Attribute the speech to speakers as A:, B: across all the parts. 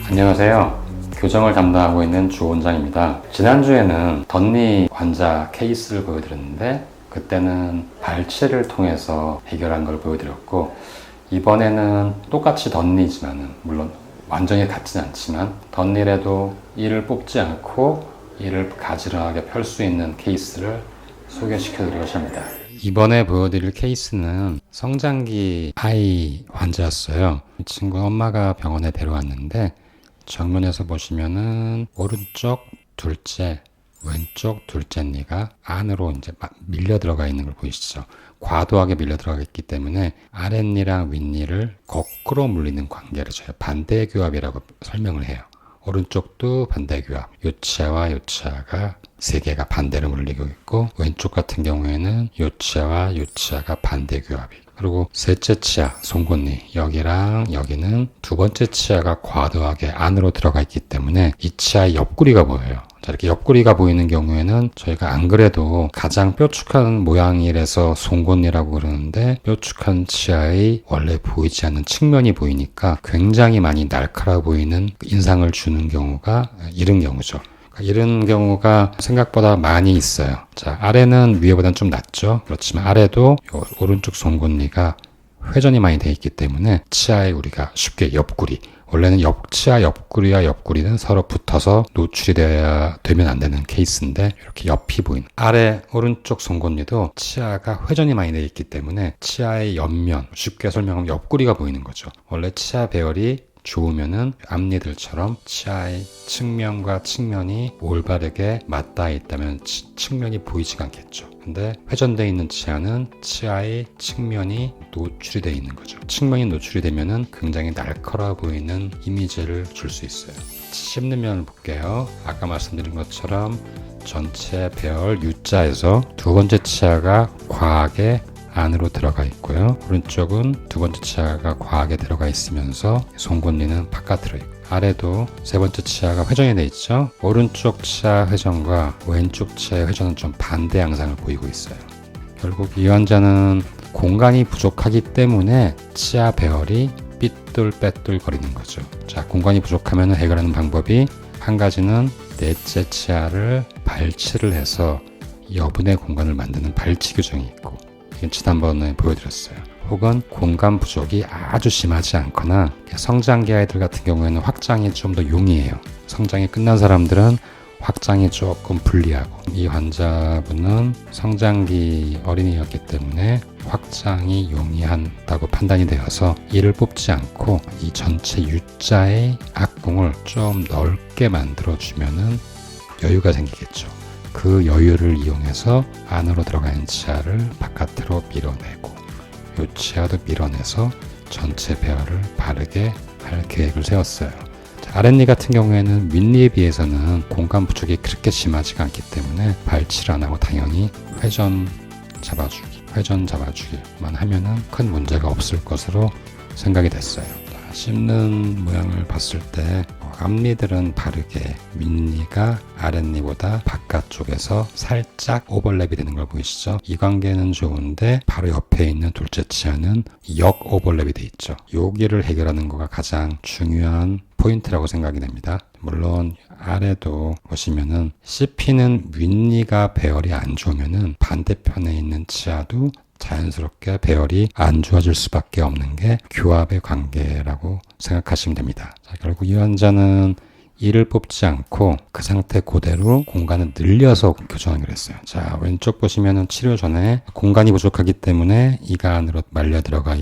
A: 안녕하세요. 교정을 담당하고 있는 주 원장입니다. 지난주에는 덧니 환자 케이스를 보여드렸는데 그때는 발치를 통해서 해결한 걸 보여드렸고, 이번에는 똑같이 덧니지만은 물론 완전히 같진 않지만 덧니라도 이를 뽑지 않고 이를 가지런하게 펼 수 있는 케이스를 소개시켜 드리려고 합니다. 이번에 보여드릴 케이스는 성장기 아이 환자였어요. 이 친구 엄마가 병원에 데려왔는데, 정면에서 보시면은 오른쪽 둘째, 왼쪽 둘째 니가 안으로 이제 밀려 들어가 있는 걸 보이시죠? 과도하게 밀려 들어가 있기 때문에 아랫니랑 윗니를 거꾸로 물리는 관계를 저희가 반대교합이라고 설명을 해요. 오른쪽도 반대교합, 요치아와 요치아가 세 개가 반대로 물리고 있고, 왼쪽 같은 경우에는 요치아와 요치아가 반대교합이, 그리고 셋째 치아, 송곳니, 여기랑 여기는 두 번째 치아가 과도하게 안으로 들어가 있기 때문에 이 치아의 옆구리가 보여요. 자, 이렇게 옆구리가 보이는 경우에는 저희가 안 그래도 가장 뾰족한 모양이라서 송곳니라고 그러는데, 뾰족한 치아의 원래 보이지 않는 측면이 보이니까 굉장히 많이 날카로워 보이는 인상을 주는 경우가 이런 경우죠. 이런 경우가 생각보다 많이 있어요. 자, 아래는 위에보다는 좀 낮죠. 그렇지만 아래도 오른쪽 송곳니가 회전이 많이 되어 있기 때문에 치아에 우리가 쉽게 옆구리, 원래는 치아 옆구리와 옆구리는 서로 붙어서 노출이 되면 안 되는 케이스인데, 이렇게 옆이 보이는 아래 오른쪽 송곳니도 치아가 회전이 많이 되어 있기 때문에 치아의 옆면, 쉽게 설명하면 옆구리가 보이는 거죠. 원래 치아 배열이 좋으면은 앞니들처럼 치아의 측면과 측면이 올바르게 맞닿아 있다면 측면이 보이지가 않겠죠. 근데 회전되어 있는 치아는 치아의 측면이 노출이 되어 있는 거죠. 측면이 노출이 되면은 굉장히 날카로워 보이는 이미지를 줄 수 있어요. 씹는 면을 볼게요. 아까 말씀드린 것처럼 전체 배열 U자에서 두 번째 치아가 과하게 안으로 들어가 있고요. 오른쪽은 두 번째 치아가 과하게 들어가 있으면서 송곳니는 바깥으로 있고, 아래도 세 번째 치아가 회전이 되어 있죠. 오른쪽 치아 회전과 왼쪽 치아의 회전은 좀 반대 양상을 보이고 있어요. 결국 이 환자는 공간이 부족하기 때문에 치아 배열이 삐뚤빼뚤 거리는 거죠. 자, 공간이 부족하면 해결하는 방법이 한 가지는 넷째 치아를 발치를 해서 여분의 공간을 만드는 발치 교정이 있고, 지난번에 보여드렸어요. 혹은 공간 부족이 아주 심하지 않거나 성장기 아이들 같은 경우에는 확장이 좀 더 용이해요. 성장이 끝난 사람들은 확장이 조금 불리하고, 이 환자분은 성장기 어린이였기 때문에 확장이 용이하다고 판단이 되어서 이를 뽑지 않고 이 전체 U자의 앞궁을 좀 넓게 만들어주면은 여유가 생기겠죠. 그 여유를 이용해서 안으로 들어가는 치아를 바깥으로 밀어내고, 이 치아도 밀어내서 전체 배열을 바르게 할 계획을 세웠어요. 자, 아랫니 같은 경우에는 윗니에 비해서는 공간 부족이 그렇게 심하지가 않기 때문에 발치를 안 하고 당연히 회전 잡아주기만 하면은 큰 문제가 없을 것으로 생각이 됐어요. 자, 씹는 모양을 봤을 때 앞니들은 바르게 윗니가 아랫니보다 바깥쪽에서 살짝 오버랩이 되는 걸 보이시죠? 이 관계는 좋은데 바로 옆에 있는 둘째 치아는 역 오버랩이 돼 있죠. 여기를 해결하는 거가 가장 중요한 포인트라고 생각이 됩니다. 물론 아래도 보시면은 씹히는 윗니가 배열이 안 좋으면은 반대편에 있는 치아도 자연스럽게 배열이 안 좋아질 수밖에 없는 게 교합의 관계라고 생각하시면 됩니다. 자, 결국 이 환자는 이를 뽑지 않고 그 상태 그대로 공간을 늘려서 교정하기로 했어요. 자, 왼쪽 보시면은 치료 전에 공간이 부족하기 때문에 이가 안으로 말려 들어가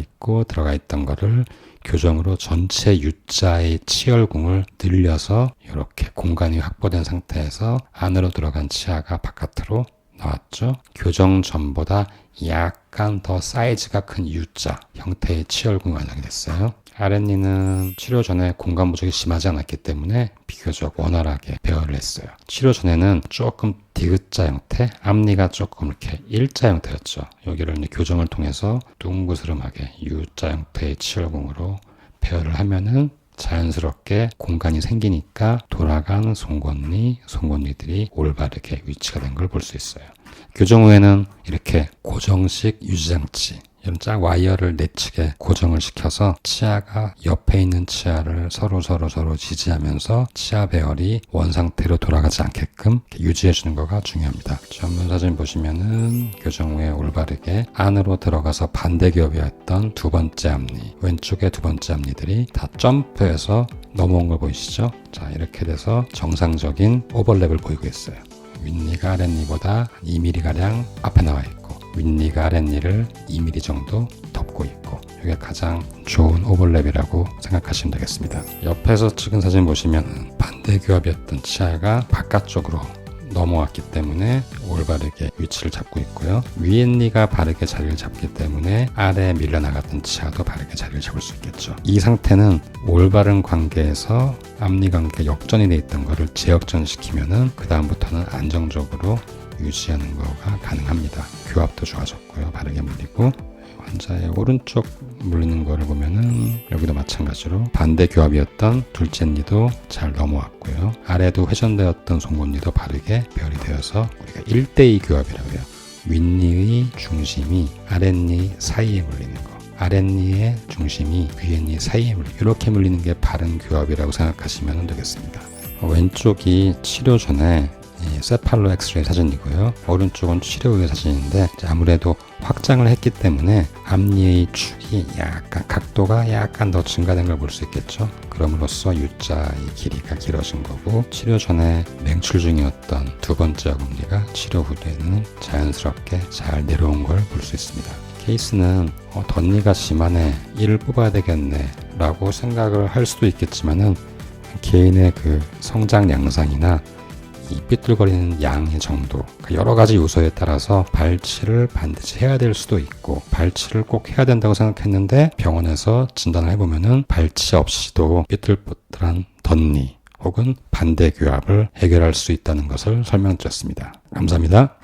A: 있던 거를 교정으로 전체 U자의 치열궁을 늘려서 이렇게 공간이 확보된 상태에서 안으로 들어간 치아가 바깥으로 나왔죠. 교정 전보다 약간 더 사이즈가 큰 U자 형태의 치열궁이 완성이 됐어요. 아랫니는 치료 전에 공간 부족이 심하지 않았기 때문에 비교적 원활하게 배열을 했어요. 치료 전에는 조금 디귿자 형태, 앞니가 조금 이렇게 일자 형태였죠. 여기를 이제 교정을 통해서 둥그스름하게 U자 형태의 치열궁으로 배열을 하면은 자연스럽게 공간이 생기니까 돌아간 송곳니, 송곳니들이 올바르게 위치가 된 걸 볼 수 있어요. 교정 후에는 이렇게 고정식 유지장치, 이런 짝 와이어를 내측에 고정을 시켜서 치아가 옆에 있는 치아를 서로 지지하면서 치아 배열이 원상태로 돌아가지 않게끔 유지해 주는 거가 중요합니다. 전문 사진 보시면은 교정 후에 올바르게 안으로 들어가서 반대 교합이었던 두 번째 앞니, 왼쪽의 두 번째 앞니들이 다 점프해서 넘어온 걸 보이시죠? 자, 이렇게 돼서 정상적인 오버랩을 보이고 있어요. 윗니가 아랫니보다 2mm가량 앞에 나와 있고, 윗니가 아랫니를 2mm 정도 덮고 있고, 이게 가장 좋은 오버랩이라고 생각하시면 되겠습니다. 옆에서 찍은 사진 보시면 반대 교합이었던 치아가 바깥쪽으로 넘어왔기 때문에 올바르게 위치를 잡고 있고요. 윗니가 바르게 자리를 잡기 때문에 아래에 밀려나갔던 치아도 바르게 자리를 잡을 수 있겠죠. 이 상태는 올바른 관계에서 앞니 관계 역전이 돼 있던 거를 재역전시키면은 그 다음부터는 안정적으로 유지하는 거가 가능합니다. 교합도 좋아졌고요. 바르게 물리고, 환자의 오른쪽 물리는 거를 보면은 여기도 마찬가지로 반대 교합이었던 둘째 니도 잘 넘어왔고요. 아래도 회전되었던 송곳니도 바르게 배열이 되어서 우리가 1대2 교합이라고 해요. 윗니의 중심이 아랫니 사이에 물리는 거, 아랫니의 중심이 위에니 사이에 물리는, 이렇게 물리는 게 바른 교합이라고 생각하시면 되겠습니다. 왼쪽이 치료 전에 세팔로 엑스레이 사진이고요. 오른쪽은 치료 후의 사진인데, 아무래도 확장을 했기 때문에 앞니의 축이 약간 각도가 약간 더 증가된 걸 볼 수 있겠죠. 그럼으로써 U자의 길이가 길어진 거고, 치료 전에 맹출 중이었던 두 번째 어금니가 치료 후에는 자연스럽게 잘 내려온 걸 볼 수 있습니다. 케이스는 덧니가 심하네, 이를 뽑아야 되겠네 라고 생각을 할 수도 있겠지만은, 개인의 그 성장 양상이나 이 삐뚤거리는 양의 정도, 여러 가지 요소에 따라서 발치를 반드시 해야 될 수도 있고, 발치를 꼭 해야 된다고 생각했는데 병원에서 진단을 해보면은 발치 없이도 삐뚤삐뚤한 덧니 혹은 반대 교합을 해결할 수 있다는 것을 설명드렸습니다. 감사합니다.